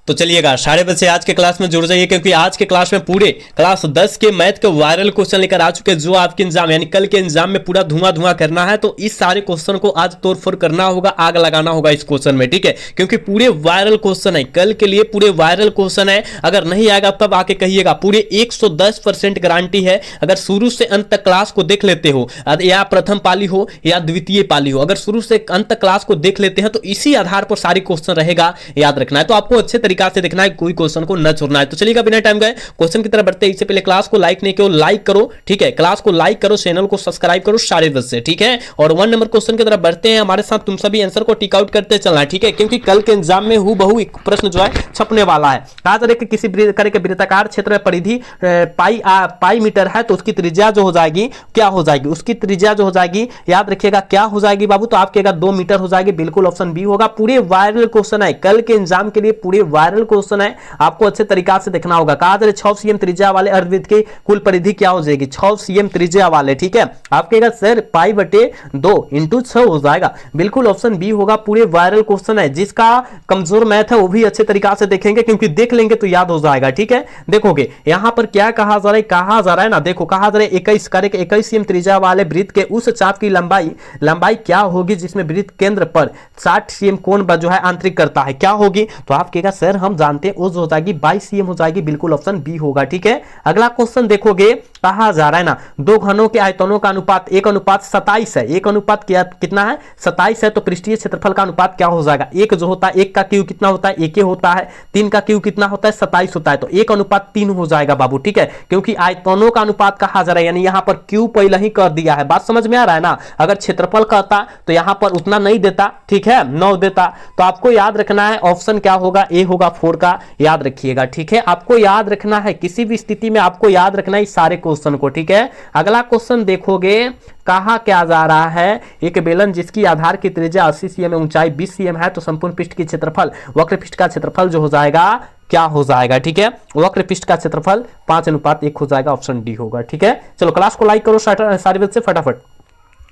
तो चलिएगा सारे बच्चे आज के क्लास में जुड़ जाइए, क्योंकि आज के क्लास में पूरे क्लास 10 के मैथ के वायरल क्वेश्चन लेकर आ चुके हैं, जो आपके एग्जाम यानी कल के एग्जाम में पूरा धुआं धुआं करना है। तो इस सारे क्वेश्चन को आज तोड़फोड़ करना होगा, आग लगाना होगा इस क्वेश्चन में, ठीक है, क्योंकि पूरे वायरल क्वेश्चन है, कल के लिए पूरे वायरल क्वेश्चन है। अगर नहीं आएगा तब आके कहिएगा, पूरे 110% गारंटी है। अगर शुरू से अंत तक क्लास को देख लेते हो, या प्रथम पाली हो या द्वितीय पाली हो, अगर शुरू से अंत तक क्लास को देख लेते हैं तो इसी आधार पर सारी क्वेश्चन रहेगा, याद रखना है। तो आपको अच्छे तरीका से देखना है, कोई क्वेश्चन को न छोड़ना है। तो चलिएगा बिना टाइम गए क्वेश्चन की तरफ बढ़ते हैं। इससे पहले क्लास को लाइक नहीं किया लाइक करो, ठीक है, क्लास को लाइक करो, चैनल को सब्सक्राइब करो सारे बच्चे, ठीक है। और 1 नंबर क्वेश्चन की तरफ बढ़ते हैं, हमारे साथ तुम सभी आंसर को टिक आउट करते चलना है, ठीक है, क्योंकि कल के एग्जाम में हूबहू एक प्रश्न जो है छपने वाला है। कहा जा रहा है कि किसी वृत्ताकार क्षेत्र में परिधि पाई मीटर है, तो उसकी त्रिज्या जो हो जाएगी क्या हो जाएगी, उसकी त्रिज्या जो हो जाएगी याद रखिएगा क्या हो जाएगी बाबू, तो आपके 2 मीटर हो जाएगी, बिल्कुल ऑप्शन बी होगा। पूरे वायरल क्वेश्चन है, कल के एग्जाम के लिए पूरे वायरल क्वेश्चन है, आपको अच्छे तरीका से देखना होगा। कहा जा रहा है 6 cm त्रिज्या वाले अर्धवृत्त की कुल परिधि क्या हो जाएगी, 6 cm त्रिज्या वाले, ठीक है। आपके सर पाई बटे 2 × 6 हो जाएगा, बिल्कुल ऑप्शन बी होगा। पूरे वायरल क्वेश्चन है, जिसका कमजोर मैथ है वो भी अच्छे तरीका से देखेंगे, क्योंकि देख लेंगे तो याद हो जाएगा, ठीक है। देखोगे यहां पर क्या कहा जा रहा है ना, देखो कहा जा रहा है 21 cm त्रिज्या वाले वृत्त के उस चाप की लंबाई क्या होगी जिसमें वृत्त केंद्र पर 60 cm कोण जो है आंतरिक करता है, क्या होगी, तो आप कहेगा सर हम जानते हैं वो हो जाएगी 22 cm हो जाएगी, बिल्कुल ऑप्शन बी होगा, ठीक है। अगला क्वेश्चन देखोगे, कहा जा रहा है ना दो घनों के आयतनों का अनुपात 1:27 है, 1 अनुपात कितना है 27 है, तो पृष्ठीय क्षेत्रफल का अनुपात क्या हो जाएगा, 1 जो होता है 1 का क्यू कितना होता है 1 होता है, 3 का क्यू कितना होता है 27 होता है, तो 1:3 हो जाएगा बाबू, ठीक है, क्योंकि आयतनों का अनुपात कहा जा रहा है, यानी यहां पर क्यू पहले ही कर दिया है, बात समझ में आ रहा है ना। अगर क्षेत्रफल कहता तो यहां पर उतना नहीं देता, ठीक है, 9 देता। तो आपको याद रखना है ऑप्शन क्या होगा, ए होगा 4 का, याद रखिएगा, ठीक है। आपको याद रखना है, किसी भी स्थिति में आपको याद रखना है इस सारे क्वेश्चन को, ठीक है। अगला क्वेश्चन देखोगे, कहा क्या जा रहा है, एक बेलन जिसकी आधार की त्रिज्या 80 cm ऊंचाई 20 cm है, तो संपूर्ण पृष्ठ की क्षेत्रफल वक्र पृष्ठ का क्षेत्रफल जो हो जाएगा क्या हो जाएगा, ठीक है, वक्र पृष्ठ का क्षेत्रफल 5:1 हो जाएगा, ऑप्शन डी होगा, ठीक है। चलो क्लास को लाइक करो सारे बच्चे फटाफट।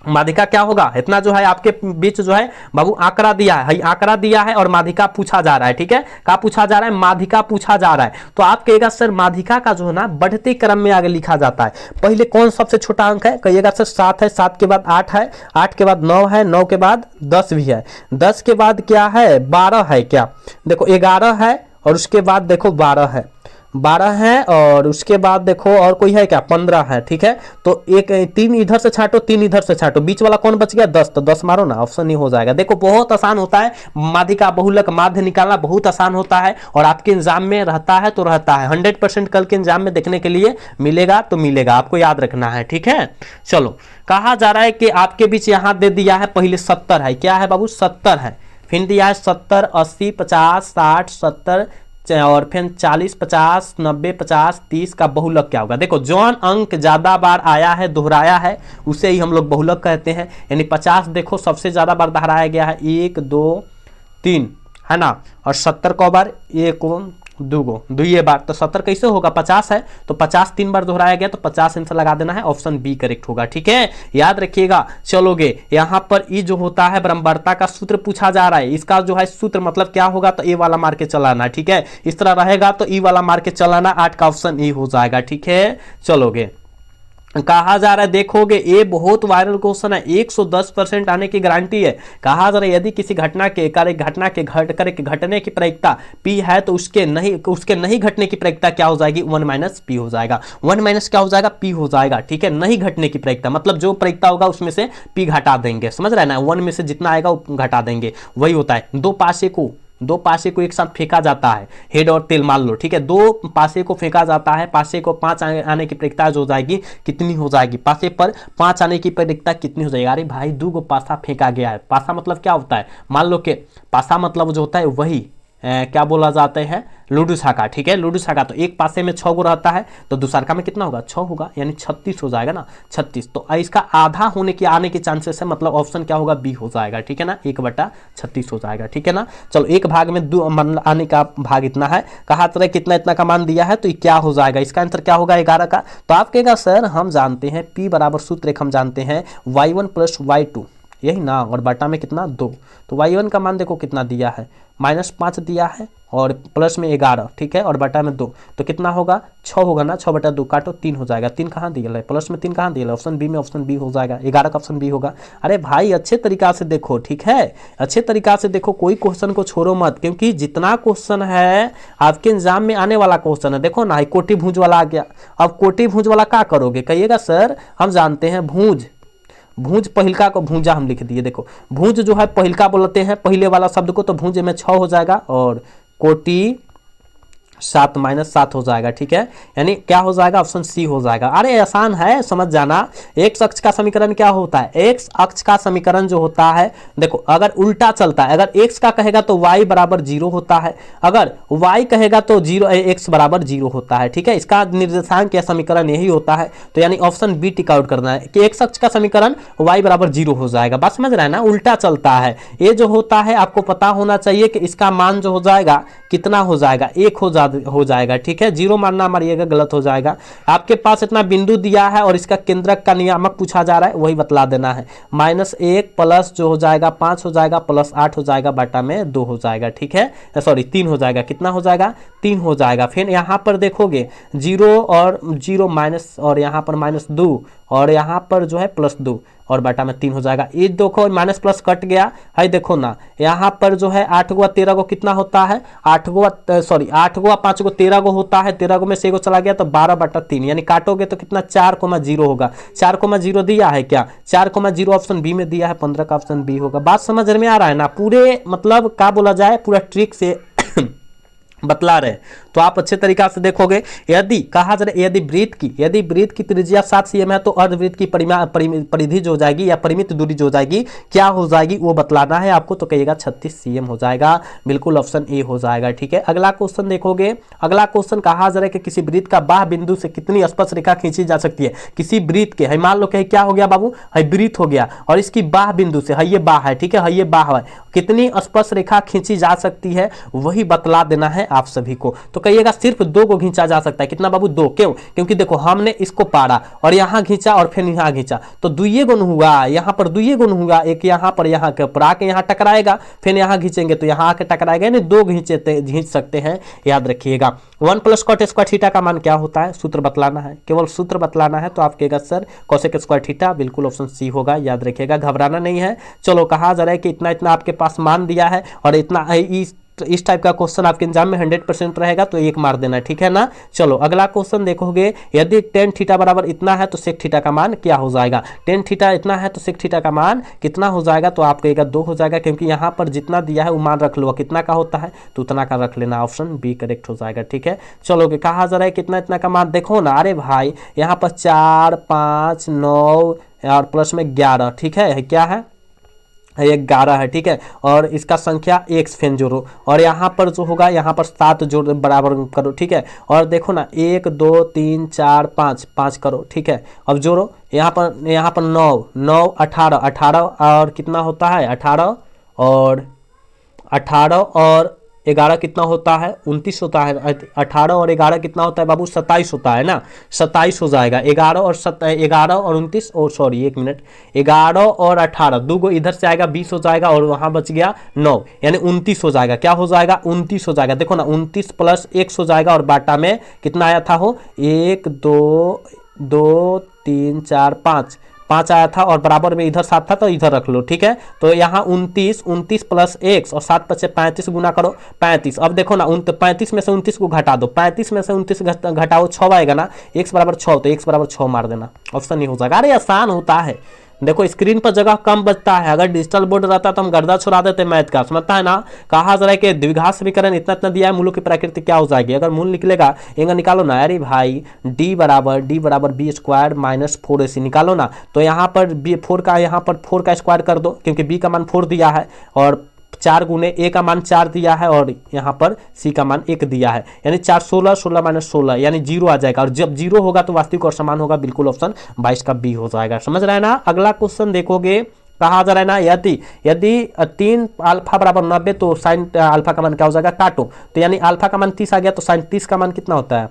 माध्यिका क्या होगा, इतना जो है आपके बीच जो है बाबू आंकड़ा दिया है, आंकड़ा दिया है और माध्यिका पूछा जा रहा है, ठीक है, क्या पूछा जा रहा है, माध्यिका पूछा जा रहा है। तो आप कहिएगा सर माध्यिका का जो है ना बढ़ते क्रम में आगे लिखा जाता है, पहले कौन सबसे छोटा अंक है, कहिएगा सर 7 है, 7 के बाद 8 है, 8 के बाद 9 है, 9 के बाद 10 भी है, 10 के बाद क्या है 12 है, क्या देखो 11 है, और उसके बाद देखो 12 है, 12 है, और उसके बाद देखो और कोई है क्या 15 है, ठीक है। तो एक 3 इधर से छाटो, 3 इधर से छाटो, बीच वाला कौन बच गया 10, तो 10 मारो ना, ऑप्शन नहीं हो जाएगा। देखो बहुत आसान होता है, माध्यिका बहुलक माध्य निकालना बहुत आसान होता है, और आपके एग्जाम में रहता है तो रहता है, 100% कल के एग्जाम में देखने के लिए मिलेगा तो मिलेगा, आपको याद रखना है, ठीक है। चलो कहा जा रहा है कि आपके बीच यहां दे दिया है पहले 70 है, क्या है बाबू 70 है, फिर दिया है 70 80 50 60 70 और फिर 40 50 90 50 30 का बहुलक क्या होगा। देखो जौन अंक ज्यादा बार आया है दोहराया है उसे ही हम लोग बहुलक कहते हैं, यानी 50 देखो सबसे ज्यादा बार दोहराया गया है 1 2 3 है ना, और 70 को बार 1 2 बार, तो 70 कैसे होगा 50 है, तो 50 3 बार दोहराया गया, तो 50 आंसर लगा देना है, ऑप्शन बी करेक्ट होगा, ठीक है, याद रखिएगा। चलोगे यहां पर ई जो होता है बराबरता का सूत्र पूछा जा रहा है, इसका जो है सूत्र मतलब क्या होगा, तो ए वाला मार के चलाना, ठीक है, इस तरह रहेगा तो ई वाला मार के चलाना, 8 का ऑप्शन ई हो जाएगा, ठीक है। चलोगे कहा जा रहा है, देखोगे ये बहुत वायरल क्वेश्चन है, 110% आने की गारंटी है। कहा जा रहा है यदि किसी घटना के घटने की प्रायिकता P है, तो उसके नहीं घटने की प्रायिकता क्या हो जाएगी 1 - P हो जाएगा, 1 क्या हो जाएगा P हो जाएगा, ठीक है। नहीं घटने की प्रायिकता मतलब जो प्रायिकता होगा उसमें से P घटा देंगे, समझ रहे हैं ना, 1 में से जितना आएगा वो घटा देंगे, वही होता है। दो पासे को एक साथ फेंका जाता है, हेड और टेल मान लो, ठीक है, 2 पासे को फेंका जाता है, पासे को 5 आने की प्रायिकता जो हो जाएगी कितनी हो जाएगी, पासे पर 5 आने की प्रायिकता कितनी हो जाएगी। अरे भाई 2 पासा फेंका गया है, पासा मतलब क्या होता है, मान लो कि पासा मतलब जो होता है वही क्या बोला जाता है लूडो छक्का, ठीक है, लूडो छक्का, तो एक पासे में 6 गो रहता है, तो दूसरका में कितना होगा 6 होगा, यानी 36 हो जाएगा ना, 36, तो इसका आधा होने की आने के चांसेस है, मतलब ऑप्शन क्या होगा बी हो जाएगा, ठीक है ना, 1/36 हो जाएगा, ठीक है ना। चलो एक भाग में 2 आने का भाग इतना है, कहा तरह कितना इतना का मान दिया है, तो क्या हो जाएगा, इसका आंसर क्या होगा 11 का। तो आप कहेगा सर हम जानते हैं P बराबर सूत्र हम जानते हैं y1 + y2, यही ना, और बटा में कितना 2, तो y1 का मान देखो कितना दिया है -5 दिया है, और प्लस में 11, ठीक है, और बटा में 2, तो कितना होगा 6 होगा ना, 6 बटा 2 काटो 3 हो जाएगा। 3 कहाँ दिया है, प्लस में 3 कहाँ दिया है, ऑप्शन बी में, ऑप्शन बी हो जाएगा, 11 का ऑप्शन बी होगा। अरे भाई अच्छे तरीका से देखो, ठीक है, अच्छे तरीका से देखो, कोई क्वेश्चन को छोड़ो मत, क्योंकि जितना क्वेश्चन है आपके एग्जाम में आने वाला क्वेश्चन है। देखो ना कोटि भुज वाला आ गया, अब कोटि भुज वाला क्या करोगे, कहिएगा सर हम जानते हैं भुज, भूज पहिलका को भूजा हम लिख दिए। देखो भूज जो है पहिलका बोलते हैं पहले वाला शब्द को, तो भूज में 6 हो जाएगा और कोटि 7 माइनस 7 हो जाएगा, ठीक है, यानी क्या हो जाएगा, ऑप्शन सी हो जाएगा। अरे आसान है, समझ जाना। एक्स अक्ष का समीकरण क्या होता है, एक्स अक्ष का समीकरण जो होता है, देखो अगर उल्टा चलता है, अगर एक्स का कहेगा तो वाई बराबर 0 होता है, अगर वाई कहेगा तो 0 एक्स बराबर 0 होता है, ठीक है, इसका निर्देशांक या समीकरण यही होता है। तो यानी ऑप्शन बी टिक आउट करना है कि एक्स अक्ष का समीकरण वाई बराबर 0 हो जाएगा। बात समझ रहा है ना, उल्टा चलता है ये जो होता है, आपको पता होना चाहिए कि इसका मान जो हो जाएगा कितना हो जाएगा, 1 हो जाएगा, ठीक है, 0 मानना मारिएगा, गलत हो जाएगा। आपके पास इतना बिंदु दिया है और इसका केंद्रक का नियामक पूछा जा रहा है, वही बतला देना है। -1 प्लस जो हो जाएगा 5 हो जाएगा, प्लस 8 हो जाएगा, बटा में 2 हो जाएगा, ठीक है, सॉरी 3 हो जाएगा, कितना हो जाएगा 3 हो जाएगा। फिर यहाँ पर देखोगे 0 और 0 माइनस, और यहाँ पर -2 और यहाँ पर जो है +2 और बटा में 3 हो जाएगा। ये देखो माइनस प्लस कट गया है, देखो ना यहाँ पर जो है 8 गुआ 13 को कितना होता है, 8 गुआ 5 गो 13 गो होता है, 13 गो में से एगो चला गया तो 12/3, यानी काटोगे तो कितना 4,0 होगा। 4,0 दिया है क्या, 4,0 ऑप्शन बी में दिया है, 15 का ऑप्शन बी होगा। बात समझ में आ रहा है ना, पूरे मतलब क्या बोला जाए पूरा ट्रिक से बतला रहे, तो आप अच्छे तरीका से देखोगे। यदि कहा जाए यदि वृत्त की त्रिज्या 7 cm है तो अर्धवृत्त की परिधि जो हो जाएगी या परिमित दूरी जो हो जाएगी क्या हो जाएगी वो बतलाना है आपको, तो कहिएगा 36 cm हो जाएगा, बिल्कुल ऑप्शन ए हो जाएगा, ठीक है। अगला क्वेश्चन देखोगे, अगला क्वेश्चन कहा जा रहा है कि किसी वृत्त का बाह्य बिंदु से कितनी स्पर्श रेखा खींची जा सकती है। किसी वृत्त के, मान लो कहीं क्या हो गया बाबू, है वृत्त हो गया और इसकी बाह्य बिंदु से, है ये बाह्य है, ठीक है ये बाह्य है, कितनी स्पर्श रेखा खींची जा सकती है वही बतला देना है आप सभी को। तो कहिएगा सिर्फ 2 को खींचा जा सकता है, कितना बाबू 2, क्यों, क्योंकि देखो हमने इसको पारा और यहाँ खींचा और फिर यहाँ खींचा तो 2 गुण हुआ, यहाँ पर 2 गुण हुआ, एक यहाँ पर यहाँ के ऊपर आके यहाँ टकराएगा, फिर यहाँ खींचेंगे तो यहाँ आके टकराएगा, यानी 2 खींच सकते हैं, याद रखिएगा। 1 + cot स्क्वायर थीटा का मान क्या होता है, सूत्र बतलाना है, केवल सूत्र बतलाना है। तो आप कहेगा सर कोसेक स्क्वायर थीटा, बिल्कुल ऑप्शन सी होगा, याद रखिएगा, घबराना नहीं है। चलो कहा जा रहा है कि इतना इतना आपके पास मान दिया है और इतना इस टाइप का क्वेश्चन आपके एग्जाम में 100% रहेगा, तो 1 मार देना, ठीक है ना। चलो अगला क्वेश्चन देखोगे, यदि tan थीटा बराबर इतना है तो sec थीटा का मान क्या हो जाएगा। tan थीटा इतना है तो sec थीटा का मान कितना हो जाएगा, तो आप कहेगा 2 हो जाएगा, क्योंकि यहाँ पर जितना दिया है वो मान रख लो, कितना का होता है तो उतना का रख लेना, ऑप्शन बी करेक्ट हो जाएगा, ठीक है। चलो कहा जा रहा है कितना इतना का मान, देखो ना, अरे भाई यहाँ पर 4, 5, 9 और प्लस में 11, ठीक है, क्या है 11 है, ठीक है, और इसका संख्या x फेन जोड़ो और यहाँ पर जो होगा यहाँ पर 7 जोड़ बराबर करो, ठीक है, और देखो ना 1 2 3 4 5 करो, ठीक है, अब जोड़ो यहाँ पर 9 18 और कितना होता है 18 और 11 कितना होता है 29 होता है, 18 और 11 कितना होता है बाबू 27 होता है ना, 27 हो जाएगा। 11 और 29 और सॉरी 1 मिनट, 11 और 18 2 गो इधर से आएगा 20 हो जाएगा और वहां बच गया 9, यानी 29 हो जाएगा। क्या हो जाएगा 29 हो जाएगा। देखो ना 29 + x हो जाएगा और बाटा में कितना आया था हो 1 2 3 4 5 आया था और बराबर में इधर 7 था तो इधर रख लो, ठीक है। तो यहाँ 29 + x और 7 + 35 गुना करो 35। अब देखो ना 35 में से 29 को घटा दो, 35 में से 29 घटाओ 6 आएगा ना, x बराबर 6, तो x बराबर 6 मार देना, ऑप्शन नहीं हो जाएगा। अरे आसान होता है, देखो स्क्रीन पर जगह कम बचता है, अगर डिजिटल बोर्ड रहता तो हम गर्दा छुड़ा देते मैथ का, समझता है ना। कहा जा रहा है कि द्विघात समीकरण इतना इतना दिया है, मूलों की प्रकृति क्या हो जाएगी, अगर मूल निकलेगा इनका निकालो ना। अरे भाई d बराबर b² - 4ac निकालो ना, तो यहाँ पर 4 का स्क्वायर कर दो, क्योंकि b का मान 4 दिया है और 4 गुने a का मान 4 दिया है और यहाँ पर c का मान 1 दिया है, यानी 4 16 16 - 16 यानी 0 आ जाएगा, और जब 0 होगा तो वास्तविक और समान होगा, बिल्कुल ऑप्शन 22 का बी हो जाएगा। समझ रहे हैं ना। अगला क्वेश्चन देखोगे, कहा जा रहा है ना यदि 3 अल्फा बराबर 90 तो साइन अल्फा का मान क्या हो जाएगा, काटो, तो यानी अल्फा का मान 30 आ गया तो साइन 30 का मान कितना होता है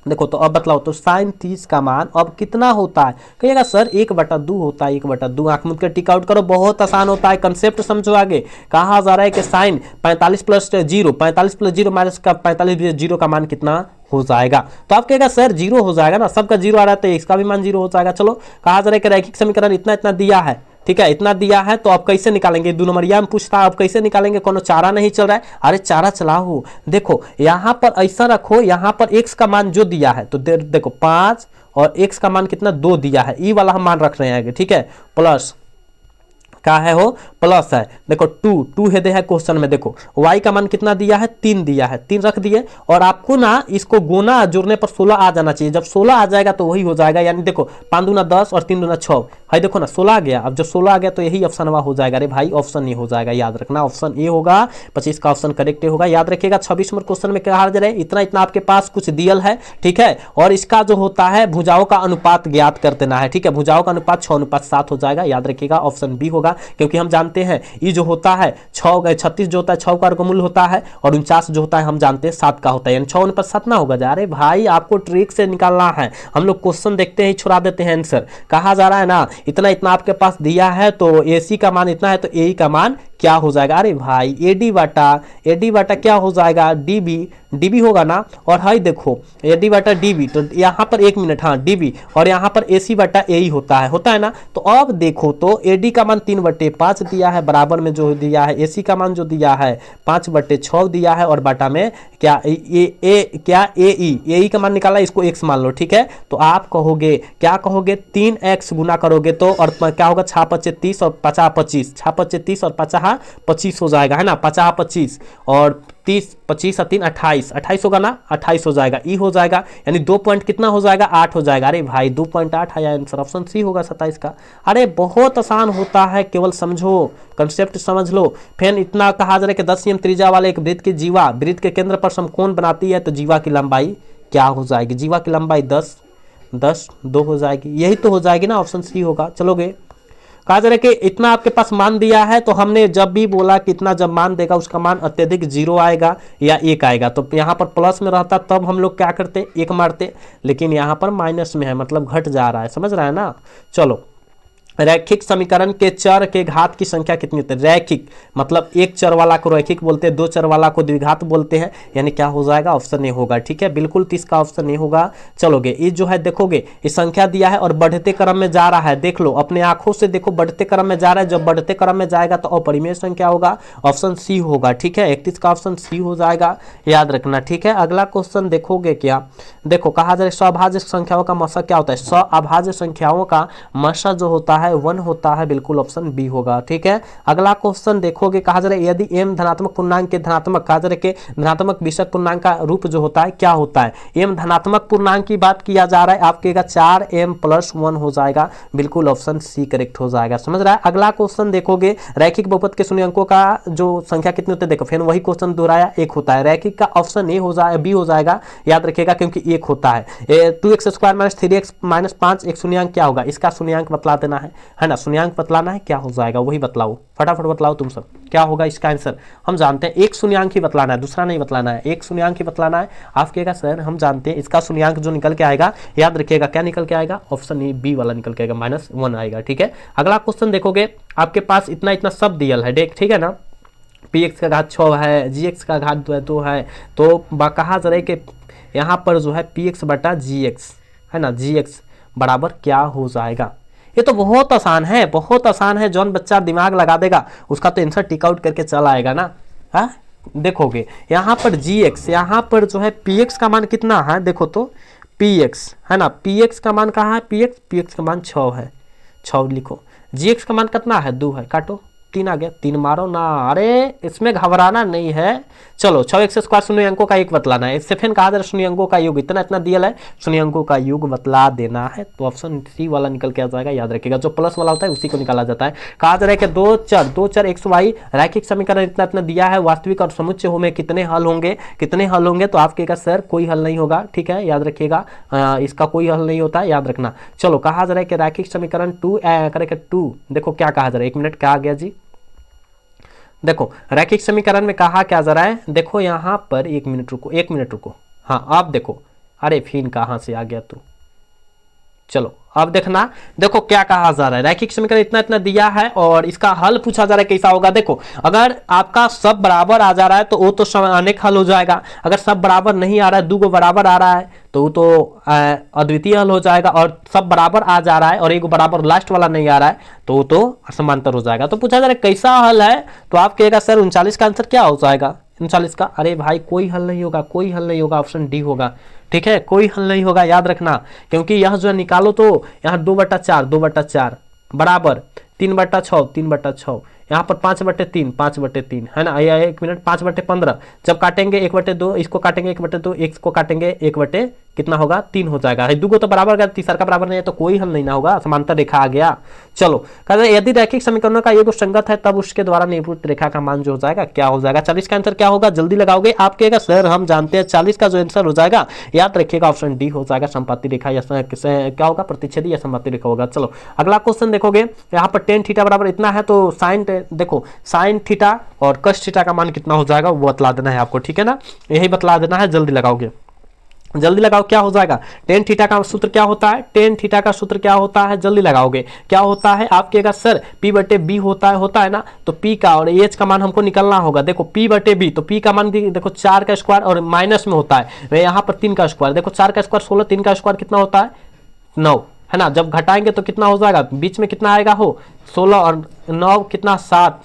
देखो तो अब बतलाओ तो साइन 30 का मान अब कितना होता है, कहिएगा सर 1/2 होता है, 1/2 आंख मूंद कर टिक आउट करो, बहुत आसान होता है, कंसेप्ट समझो आगे। कहा जा रहा है कि साइन 45 प्लस 0, 45 प्लस 0 माइनस का 45 0 का मान कितना हो जाएगा, तो आप कहेगा सर 0 हो जाएगा ना, सबका 0 आ रहा है तो इसका भी मान 0 हो जाएगा। चलो कहा जा रहा है कि रैखिक समीकरण इतना इतना दिया है, ठीक है, इतना दिया है तो आप कैसे निकालेंगे, 2 नंबरिया में पूछता है आप कैसे निकालेंगे, कोनो चारा नहीं चल रहा है, अरे चारा चलाओ। देखो यहां पर ऐसा रखो, यहां पर x का मान जो दिया है तो देखो 5 और x का मान कितना 2 दिया है, ई वाला हम मान रख रहे हैं आगे, ठीक है, प्लस का है हो प्लस है, देखो 2 है दे है क्वेश्चन में, देखो y का मान कितना दिया है 3 दिया है, 3 रख दिए और आपको ना इसको गुना जोड़ने पर 16 आ जाना चाहिए, जब 16 आ जाएगा तो वही हो जाएगा, यानी देखो 5 दूना 10 और 3 दूना 6 है, देखो ना 16 आ गया, अब जब 16 आ गया तो यही ऑप्शन हो जाएगा। अरे भाई ऑप्शन ए हो जाएगा, याद रखना ऑप्शन ए होगा, 25 का ऑप्शन करेक्ट होगा, याद रखिएगा। 26 नंबर क्वेश्चन में कहा जा रहा है इतना इतना आपके पास कुछ दियल है, ठीक है, और इसका जो होता है भुजाओं का अनुपात ज्ञात कर देना है, ठीक है, भुजाओं का अनुपात 6:7 हो जाएगा, याद रखिएगा ऑप्शन बी होगा, क्योंकि हम जानते हैं ये जो होता है 36 जो होता है 6 का वर्गमूल होता है और 49 जो होता है हम जानते हैं 7 का होता है, यानी 6:7 ना होगा। जा रहे भाई आपको ट्रिक से निकालना है, हम लोग क्वेश्चन देखते ही छुड़ा देते हैं आंसर। कहा जा रहा है ना इतना इतना आपके पास दिया है तो AC का मान इतना है तो AE का मान क्या हो जाएगा, अरे भाई AD बाटा क्या हो जाएगा DB होगा ना, और हाई देखो AD बाटा DB, तो यहाँ पर 1 मिनट, हाँ DB, और यहाँ पर AC बाटा AE होता है ना, तो अब देखो तो AD का मान 3/5 दिया है, बराबर में जो दिया है AC का मान जो दिया है 5/6 दिया है, और बाटा में क्या AE का मान निकाला, इसको x मान लो, ठीक है, तो आप कहोगे क्या कहोगे 3x गुना करोगे तो और क्या होगा 6×5 30 और 50 25, 6×5 30 और 50 हो जाएगा, है ना, 50 और 30 25 और 3 28 होगा ना, 28 हो जाएगा, ई हो जाएगा, यानी 2 पॉइंट कितना हो जाएगा 8 हो जाएगा। अरे भाई 2.8 है आंसर, ऑप्शन सी होगा 27 का। अरे बहुत आसान होता है, केवल समझो, कंसेप्ट समझ लो। फिर इतना कहा जा रहा है कि 10 cm त्रिज्या वाले एक वृत्त की जीवा वृत्त के केंद्र पर समकोण बनाती है, तो जीवा की लंबाई क्या हो जाएगी, जीवा की लंबाई 10 2 हो जाएगी, यही तो हो जाएगी ना, ऑप्शन सी होगा। चलोगे कहा जा रहा है कि इतना आपके पास मान दिया है, तो हमने जब भी बोला कि इतना जब मान देगा उसका मान अत्यधिक 0 आएगा या 1 आएगा, तो यहाँ पर प्लस में रहता तब हम लोग क्या करते 1 मारते, लेकिन यहाँ पर माइनस में है, मतलब घट जा रहा है, समझ रहा है ना। चलो रैखिक समीकरण के चर के घात की संख्या कितनी होती है, रैखिक मतलब एक चर वाला को रैखिक बोलते हैं, 2 चर वाला को द्विघात बोलते हैं, यानी क्या हो जाएगा ऑप्शन ए होगा, ठीक है, बिल्कुल 30 का ऑप्शन ए होगा। चलोगे ये जो है देखोगे ये संख्या दिया है और बढ़ते क्रम में जा रहा है, देख लो अपने आंखों से देखो बढ़ते क्रम में जा रहा है, जब बढ़ते क्रम में जाएगा तो अपरिमेय संख्या होगा, ऑप्शन सी होगा, ठीक है, 31 का ऑप्शन सी हो जाएगा, याद रखना, ठीक है। अगला क्वेश्चन देखोगे क्या, देखो कहा जा रहा है स्वाभाज्य संख्याओं का मसा क्या होता है, स्वाभाज्य संख्याओं का मसा जो होता है 1 होता है, बिल्कुल ऑप्शन बी होगा, ठीक है। अगला क्वेश्चन देखोगे कहा जा रहा है यदि m धनात्मक पूर्णांक के धनात्मक कहा जा रहा है कि धनात्मक विषक पूर्णांक का रूप जो होता है क्या होता है, m धनात्मक पूर्णांक की बात किया जा रहा है, आप कहेगा 4m+1 हो जाएगा, बिल्कुल ऑप्शन सी करेक्ट हो जाएगा, समझ रहा है। अगला क्वेश्चन देखोगे रैखिक बहुपद के शून्य अंकों का जो संख्या कितनी होती है, देखो फिर वही क्वेश्चन दोहराया, 1 होता है, रैखिक का ऑप्शन ए हो जाए बी हो जाएगा, याद रखिएगा क्योंकि 1 होता है। 2x² - 3x - 5 एक शून्यांक क्या होगा, इसका शून्यांक बतला देना है ना, शून्यांक बतलाना है, क्या हो जाएगा वही बतलाओ, फटाफट बतलाओ तुम सब क्या होगा इसका आंसर। हम जानते हैं एक शून्यांक ही बतलाना है, दूसरा नहीं बतलाना है, एक शून्यांक ही बतलाना है। आप कहेगा सर हम जानते हैं इसका शून्यांक जो निकल के आएगा, याद रखिएगा क्या निकल के आएगा, ऑप्शन ए बी वाला निकल के आएगा, -1 आएगा, ठीक है। अगला क्वेश्चन देखोगे आपके पास इतना इतना सब दियल है, देख ठीक है ना, px का घात 6 है, gx का घात 2 है, तो कहा जा रहा है कि यहाँ पर जो है px बटा gx है ना, gx बराबर क्या हो जाएगा। ये तो बहुत आसान है, बहुत आसान है, जौन बच्चा दिमाग लगा देगा उसका तो आंसर टिक आउट करके चल आएगा ना। हाँ देखोगे यहाँ पर gx, यहाँ पर जो है px का मान कितना है, देखो तो px है ना, px का मान कहाँ है, px का मान 6 है, 6 लिखो, gx का मान कितना है 2 है, काटो 3 आ गया, 3 मारो ना, अरे इसमें घबराना नहीं है। चलो 6x² शून्य अंकों का योग बतलाना है, इससे फिर कहा जा रहा है शून्य अंकों का योग इतना इतना दिया है, शून्य अंकों का योग बतला देना है, तो ऑप्शन सी वाला निकल के आ जाएगा, याद रखिएगा जो प्लस वाला होता है उसी को निकाला जाता है। कहा जा रहा है कि दो चर x y रैखिक समीकरण इतना इतना दिया है, वास्तविक और समुच्चय में कितने हल होंगे, तो आप कहेगा सर कोई हल नहीं होगा, ठीक है, याद रखिएगा इसका कोई हल नहीं होता है, याद रखना। चलो कहा जा रहा है कि रैखिक समीकरण 2 देखो क्या कहा जा रहा है, 1 मिनट क्या आ गया जी, देखो रैखिक समीकरण में कहा क्या जा रहा है, देखो यहाँ पर 1 मिनट रुको, हाँ आप देखो अरे फिर कहाँ से आ गया तू। चलो अब देखना, देखो क्या कहा जा रहा है, रैखिक समीकरण इतना इतना दिया है और इसका हल पूछा जा रहा है कैसा होगा। देखो अगर आपका सब बराबर आ जा रहा है तो वो तो अनेक हल हो जाएगा, अगर सब बराबर नहीं आ रहा है, दो गो बराबर आ रहा है तो वो तो अद्वितीय हल हो जाएगा, और सब बराबर आ जा रहा है और एक बराबर लास्ट वाला नहीं आ रहा है तो वो तो समांतर हो जाएगा। तो पूछा जा रहा है कैसा हल है, तो आप कहेगा सर 39 का आंसर क्या हो जाएगा, 39 का। अरे भाई कोई हल नहीं होगा, कोई हल नहीं होगा, ऑप्शन डी होगा। ठीक है, कोई हल नहीं होगा, याद रखना, क्योंकि यह जो है निकालो तो यहाँ 2/4 2/4 बराबर 3/6 3/6, यहाँ पर 5/3 5/3 है ना, या 1 मिनट 5/15, जब काटेंगे 1/2, इसको काटेंगे 1/2, x को काटेंगे 1 कितना होगा 3 हो जाएगा। दुगो तो बराबर अगर तीसरा का बराबर नहीं है तो कोई हल नहीं ना होगा, समांतर रेखा आ गया। चलो कहते यदि रैखिक समीकरणों का योग संगत है तब उसके द्वारा निरूपित रेखा का मान जो हो जाएगा क्या हो जाएगा। 40 का आंसर क्या होगा, जल्दी लगाओगे। आप कहेगा सर हम जानते हैं 40 का जो आंसर हो जाएगा, याद रखिएगा ऑप्शन डी हो जाएगा, संपाती रेखा या क्या होगा, प्रतिच्छेदी या संपाती रेखा होगा। चलो अगला क्वेश्चन देखोगे, यहाँ पर टेन थीटा बराबर इतना है तो साइन, देखो साइन थीटा और कस थीटा का मान कितना हो जाएगा वो बतला देना है आपको, ठीक है ना, यही बतला देना है। जल्दी लगाओगे, जल्दी लगाओ, क्या हो जाएगा। टेन थीटा का सूत्र क्या होता है, टेन थीटा का सूत्र क्या होता है, जल्दी लगाओगे, क्या होता है। आप कहेगा सर p/b होता है ना, तो p का और h का मान हमको निकलना होगा। देखो p/b, तो p का मान देखो 4 का स्क्वायर और माइनस में होता है, यहाँ पर 3 का स्क्वायर, देखो 4 का स्क्वायर 16, 3 का स्क्वायर कितना होता है 9, है ना। जब घटाएंगे तो कितना हो जाएगा, बीच में कितना आएगा हो 16 और 9 कितना 7,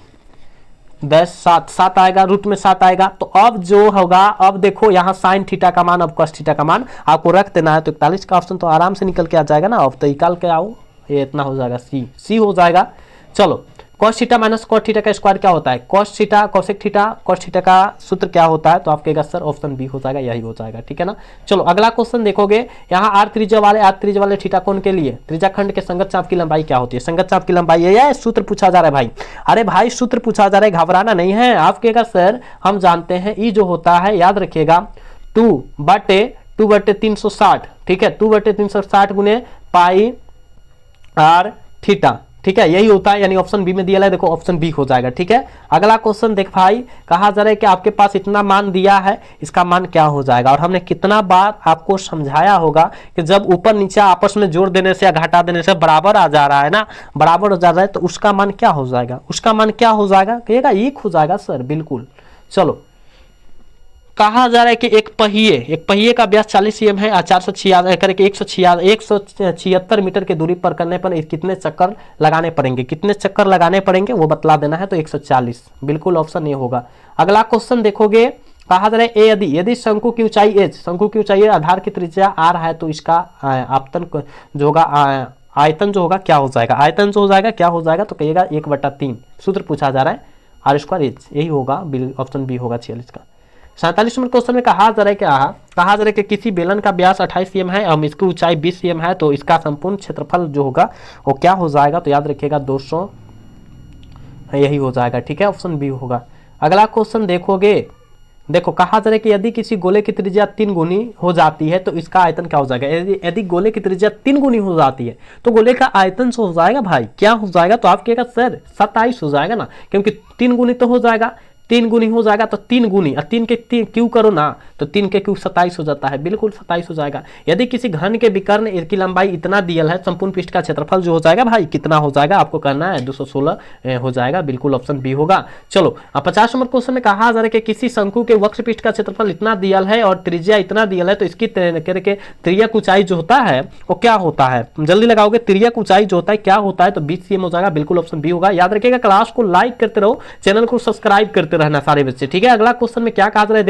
10 7 आएगा, रूट में 7 आएगा। तो अब जो होगा, अब देखो यहाँ साइन थीटा का मान, अब कॉस थीटा का मान आपको रख देना है, तो 41 का ऑप्शन तो आराम से निकल के आ जाएगा ना। अब तो निकाल के आओ, ये इतना हो जाएगा, सी हो जाएगा। चलो cos theta minus cos theta का स्क्वायर क्या होता है, cos theta cosec theta, cos theta का सूत्र क्या होता है, तो आप कहेगा सर ऑप्शन बी हो जाएगा, यही हो जाएगा, ठीक है ना। चलो अगला क्वेश्चन देखोगे, यहाँ आर त्रिज्या वाले थीटा कोण के लिए त्रिज्या खंड के संगत चाप की लंबाई क्या होती है। संगत चाप की लंबाई है, सूत्र पूछा जा रहा है भाई। अरे भाई सूत्र पूछा जा रहा है, घबराना नहीं है। आप कहेगा सर हम जानते हैं ई जो होता है, याद रखिएगा 2/360, ठीक है, 2/360 गुने पाई आर थीटा, ठीक है, यही होता है, यानी ऑप्शन बी में दिया है, देखो ऑप्शन बी हो जाएगा, ठीक है। अगला क्वेश्चन देख भाई, कहा जा रहा है कि आपके पास इतना मान दिया है, इसका मान क्या हो जाएगा। और हमने कितना बार आपको समझाया होगा कि जब ऊपर नीचे आपस में जोड़ देने से या घटा देने से बराबर आ जा रहा है ना, बराबर हो जा रहा है, तो उसका मान क्या हो जाएगा, उसका मान क्या हो जाएगा, कहिएगा 1 हो जाएगा सर, बिल्कुल। चलो कहा जा रहा है कि एक पहिए का व्यास 40 cm है, 176 मीटर की दूरी पर करने पर कितने चक्कर लगाने पड़ेंगे, कितने चक्कर लगाने पड़ेंगे वो बतला देना है, तो 140 बिल्कुल ऑप्शन ए होगा। अगला क्वेश्चन देखोगे, कहा जा रहा है यदि शंकु की ऊंचाई h, शंकु की ऊंचाई आधार की त्रिज्या r है, तो इसका आपतन जो होगा, आयतन जो होगा क्या हो जाएगा, आयतन जो हो जाएगा क्या हो जाएगा, तो कहिएगा 1/3, सूत्र पूछा जा रहा है r², यही होगा, ऑप्शन बी होगा 46 का। 47 नंबर क्वेश्चन में कहा जा रहा है कहा जा रहा है कि किसी बेलन का व्यास 28 cm है और इसकी ऊंचाई 20 cm है, तो इसका संपूर्ण क्षेत्रफल जो होगा वो क्या हो जाएगा, तो याद रखिएगा 200, यही हो जाएगा, ठीक है, ऑप्शन बी होगा। अगला क्वेश्चन देखोगे, देखो कहा जा रहा है कि यदि किसी गोले की त्रिज्या 3 गुनी हो जाती है तो इसका आयतन क्या हो जाएगा। यदि गोले की त्रिज्या 3 गुनी हो जाती है तो गोले का आयतन से हो जाएगा भाई, क्या हो जाएगा, तो आप कहेगा सर 27 हो जाएगा ना, क्योंकि 3 गुनी तो हो जाएगा, 3 गुनी हो जाएगा, तो 3 गुनी, 3 के क्यू करो ना, तो 3 के क्यू 27 हो जाता है, बिल्कुल 27 हो जाएगा। यदि किसी घन के विकर्ण की लंबाई इतना दियल है, संपूर्ण पृष्ठ का क्षेत्रफल जो हो जाएगा भाई कितना हो जाएगा, आपको करना है 216 हो जाएगा, बिल्कुल ऑप्शन बी होगा। चलो अब 50 नंबर क्वेश्चन में कहा जा रहा है कि किसी शंकु के वक्र पृष्ठ का क्षेत्रफल इतना दियल है और त्रिज्या इतना दियल है, तो इसकी त्रिज्यक ऊंचाई जो होता है वो क्या होता है, जल्दी लगाओगे, त्रिज्यक ऊंचाई जो होता है क्या होता है, तो 20 cm हो जाएगा, बिल्कुल ऑप्शन बी होगा। याद रखिएगा क्लास को लाइक करते रहो, चैनल को सब्सक्राइब करते रहना सारे बच्चे, ठीक है। अगला क्वेश्चन में क्या कहा जा रहा है